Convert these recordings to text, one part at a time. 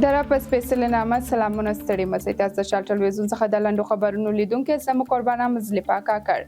در په سپیشل نامه سلامونه ستړي مسئ تاسو د تلویزون څخه د لنډو خبرونو لیدونکو سم قربانه مزلفه کاکړ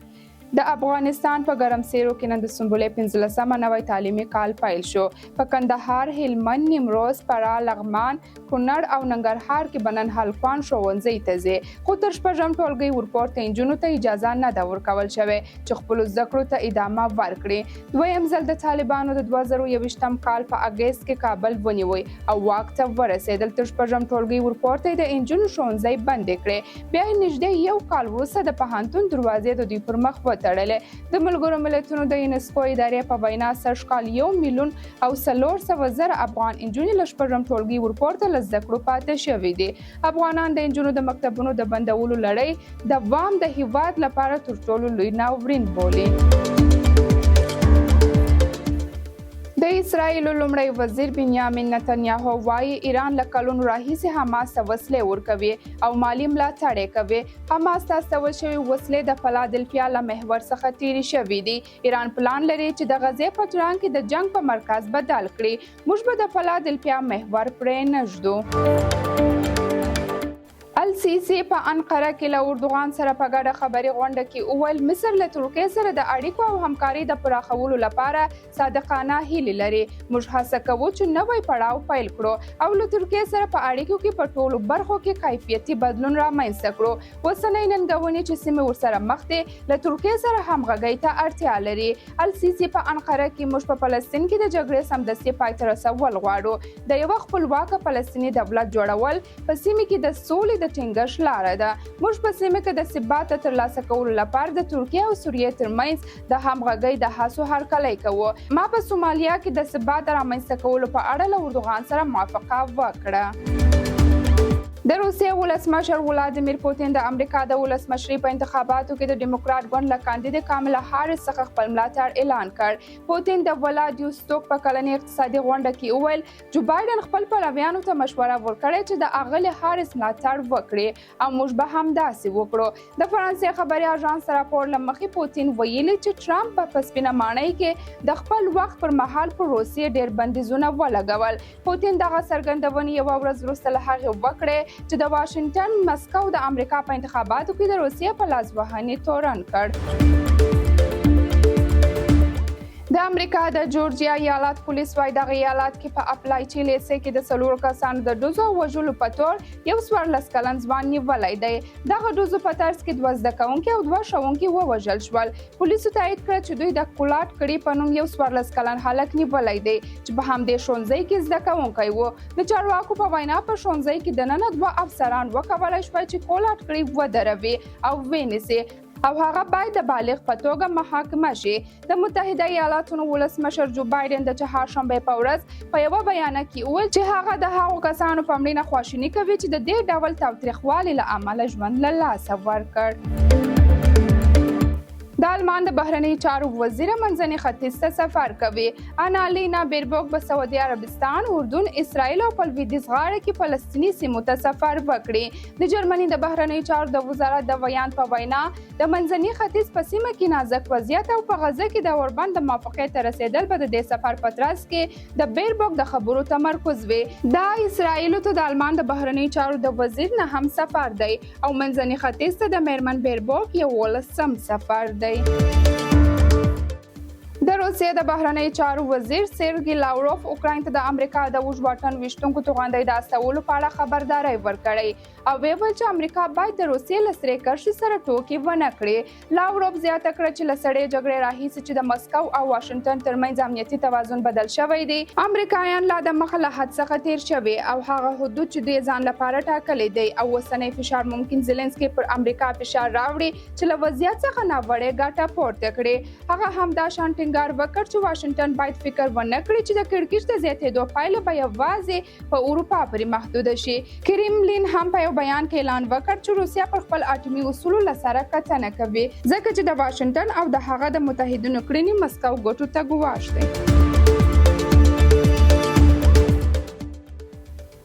د افغانستان په ګرمسیرو کې نن د سنبلی 15مه نوی تعلیمي کال پیل شو. په کندهار، هلمند، نیمروز، فراه، لغمان، کونړ او ننګرهار کې بنن هلکان ښوونځي ته ځي، خو تر شپږم ټولګي ورپورته نجونو ته اجازه نه ده ورکول شوې چې خپلو زده کړو ته ادامه ورکړي. دویم ځل د طالبانو د 2021م کال په اګست کې کابل ونیوی او واک ته ورسېدل. تر شپږم ټولګي ورپورته د نجونو ښوونځي بند کړي. بیا نږدې یو کال وروسته د پوهنتون دروازې د دوی پر مخ وتړلې. د ملګرو ملتونو د یونسکو ادارې په وینا سږکال 1,400,000 افغان نجونې له شپږم ټولګي ورپورته له زده کړو پاتې شوي دي. افغانان د نجونو د مکتبونو د بندولو لړۍ دوام د هیواد لپاره تر ټولو لوی ناورین بولي. د اسرایل لومړی وزیر بنیامین نتنیاهو وایي ایران له کلونو راهیسې حماس ته وسلې ورکوي او مالي ملاتړ یې کوي. حماس ته استول شوي وسلې د فلادلفیا له محور څخه تیرې شوي دي. ایران پلان لري چې د غزې په ټران کې د جنگ په مرکز بدل کړي. موږ به د فلادلفیا محور پرې نږدو. السیسی په انقره کې له اردوغان سره په ګډه خبري غونډه کې وویل مصر له ترکیې سره د اړیکو او همکارۍ د پراخولو لپاره صادقانه هیلې لري. موږ هڅه کوو چې نوی پړاو پیل کړو او له ترکیې سره په اړیکو کې په ټولو برخو کې کیفیتي بدلون رامنځته کړو. اوسنۍ ننګونې چې سیمې ورسره مخ دي له ترکیې سره همغږۍ ته اړتیا لري. السیسی په انقره کې موږ په فلسطین کې د جګړې سمدستي پای ته رسول غواړو. د یو خپلواک فلسطیني دولت جوړول په سیمه کې د سولې د ټینګښت لاره ده. موږ په سیمه کې د ثبات ترلاسه کولو لپاره د ترکیه او سوریې ترمنځ د همغږۍ د هڅو هرکلی کوو. ما په سومالیا کې د ثبات رامنځته کولو په اړه له اردوغان سره موافقه وکړه. د روسیې ولسمشر ولادیمیر پوتین د امریکا د ولسمشرۍ په انتخاباتو کې د ډیموکرات ګوند له کاندید کاملا هاریس څخه خپل ملاتړ اعلان کړ. پوتین د ولادیوستوک په کلنۍ اقتصادي غونډه کې وویل جو بایدن خپل پلویانو ته مشوره ورکړې چې د اغلې هاریس ملاتړ وکړي او موږ به هم داسې وکړو. د فرانسې خبري اژانس راپور له مخې پوتین ویلي چې ټرمپ په سپینه ماڼۍ کې د خپل وخت پر مهال پر روسیې ډېر بندیزونه ولګول. پوتین دغه څرګندونې یوه ورځ وروسته له هغې وکړې چې د واشنگټن مسکو د امریکا په انتخاباتو کې د روسیې په لاس وهنې تورن کړ. د امریکا د جورجیا ایالت پولیس وايي دغه ایالت کې په اپلایچي لیسې کې د 4 کسانو د ډوزو وژلو په تور یو 14 کلن ځوان نیولی دی. دغه ډوزو په ترڅ کې 2 زده کوونکي او 2 ښوونکي ووژل شول. پولیسو تایید کړه چې دوی د کولاټ کړي په نوم یو 14 کلن هلک نیولی دی چې په همدې ښوونځي کې زده کوونکی و. د چارواکو په وینا په ښوونځي کې دننه 2 افسران وکولی شوی چې کولاټ کړي ودروي او ونیسي او هغه باید د بالغ په توګه محاکمه شي. د متحده ایالاتونو ولسمشر جو بایدن د چهارشنبه په ورځ په یوه بیان کې وویل چې هغه د هغو کسانو په مړینه خواشیني کوي چې د دې ډول تاوتریخوالي له امله ژوند له لاسه ورکړ. د آلمان د بهرنیو چارو وزیر منځني ختیځ ته سفر کوي. انالینا بیربوک به سعودي عربستان، اردن، اسرائیل او په لویدیځ غاړه کې فلسطیني سیمو ته سفر وکړي. د جرمني د بهرنیو چارو د وزارت د بیان په وینا د منځني ختیځ په سیمه کې نازک وضعیت او په غزه کې د اوربند د موافقې ته رسیدل به د دې سفر په ترڅ کې د بیربوک د خبرو تمرکز وي. دا اسرائیل ته د آلمان د بهرنیو چارو د وزیر نه هم سفر دی او منځني ختیځ ته د میرمن بیربوک 11م سفر دی. د روسیې د بهرنیو چارو وزیر سرګي لاوروف اوکراین ته د امریکا د وژواټن ویشتونکو توغندۍ د استولو په اړه خبرداری ورکړی او ویل چې امریکا باید د روسیې له سرې کرښې سره ټوکې ونه کړي. لاوروف زیاته کړه چې له سړې جګړې راهیسې چې د مسکو او واشنگټن ترمنځ امنیتي توازن بدل شوی دی، امریکایان لا د مخه له حد څخه تیر شوي او هغه حدود چې دوی ځان لپاره ټاکلی دی او اوسنی فشار ممکن زلنسکي پر امریکا فشار راوړي چې له وضعیت څخه ناوړې ګټه پورته کړي. هغه همدا شان ټینګار وکړ چې واشنگټن باید فکر ونه کړي چې د کړکېچ د زیاتېدو پایله به یوازې په اروپا پورې محدوده شي. کرملین هم په یو بیان کې اعلان وکړ چې روسیا پر خپل اټومي اصولو له سره کتنه کوي ځکه چې د واشنگټن او د هغه د متحدینو کړنې مسکو ګټو ته ګواښ دی.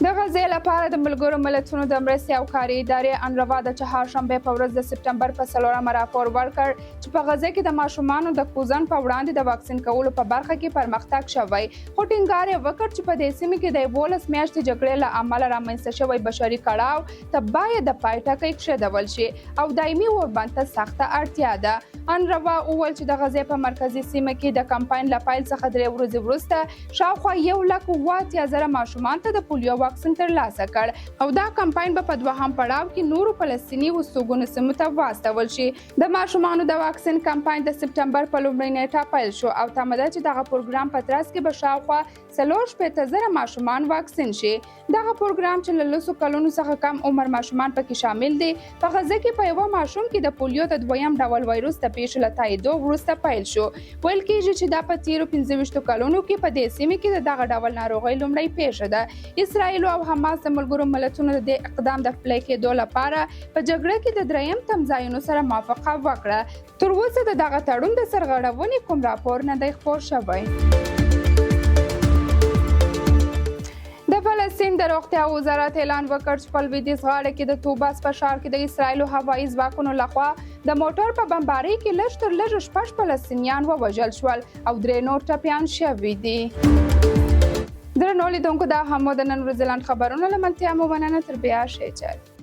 د غزې لپاره د ملګرو ملتونو د مرستې او کاري ادارې انروا د چهارشنبې په ورځ د سپتامبر په 4 راپور ورکړ چې په غزې کې د ماشومانو د کوزن په وړاندې د واکسین کولو په برخه کې پرمختګ شوی، خو ټینګار یې وکړ چې په دې سیمه کې د 11 میاشتې جګړې له امله رامنځته شوی بشري کړاو ته باید د پای ټکی کېښودل شي او دایمي اوربند ته سخته اړتیا ده. انروا وویل چې د غزې په مرکزي سیمه کې د کمپاین له پیل څخه 3 ورځې وروسته شاوخوا 1,80,000 ماشومان ته د پولیو واکسین ترلاسه کړ او دا کمپاین به په دوهم پړاو کې نورو فلسطیني اوسېدونکو سیمو ته واستول شي. د ماشومانو د واکسین کمپاین د سپتامبر په لومړۍ نیټه پیل شو او تمه ده چې دغه پروګرام په ترڅ کې به شاوخوا 40,000 ماشومان واکسین شي. دغه پروګرام چې له 10 کلونو څخه کم عمر ماشومان پکې شامل دي په غزه کې په یوه ماشوم کې د پولیو د دویم ډول وایروس د پیښې له تاییدو وروسته پیل شو. ویل کېږي چې دا په تیرو 25 کلونو کې په دې سیمه کې دغه ډول ناروغۍ لومړۍ پیښه ده. اسرائیل او حماس د ملګرو ملتونو د دې اقدام د پلي کېدو لپاره په جګړه کې د دریم تمځایونو سره موافقه وکړه. تر اوسه د دغه تړون د سرغړونې کوم راپور نه دی خپور شوی. د فلسطین د روغتیا وزارت اعلان وکړ چې په لویدیځ غاړه کې د توباس په ښار کې د اسرائیلو هوایي ځواکونو لخوا د موټر په بمبارۍ کې لږ تر لږه 6 فلسطینیان ووژل شول او 3 نور ټپیان شوي دي. درنو لیدونکو دا هم د نن ورځې لاند خبرونه له ملتیا مو مننه تر بیا ښه چل.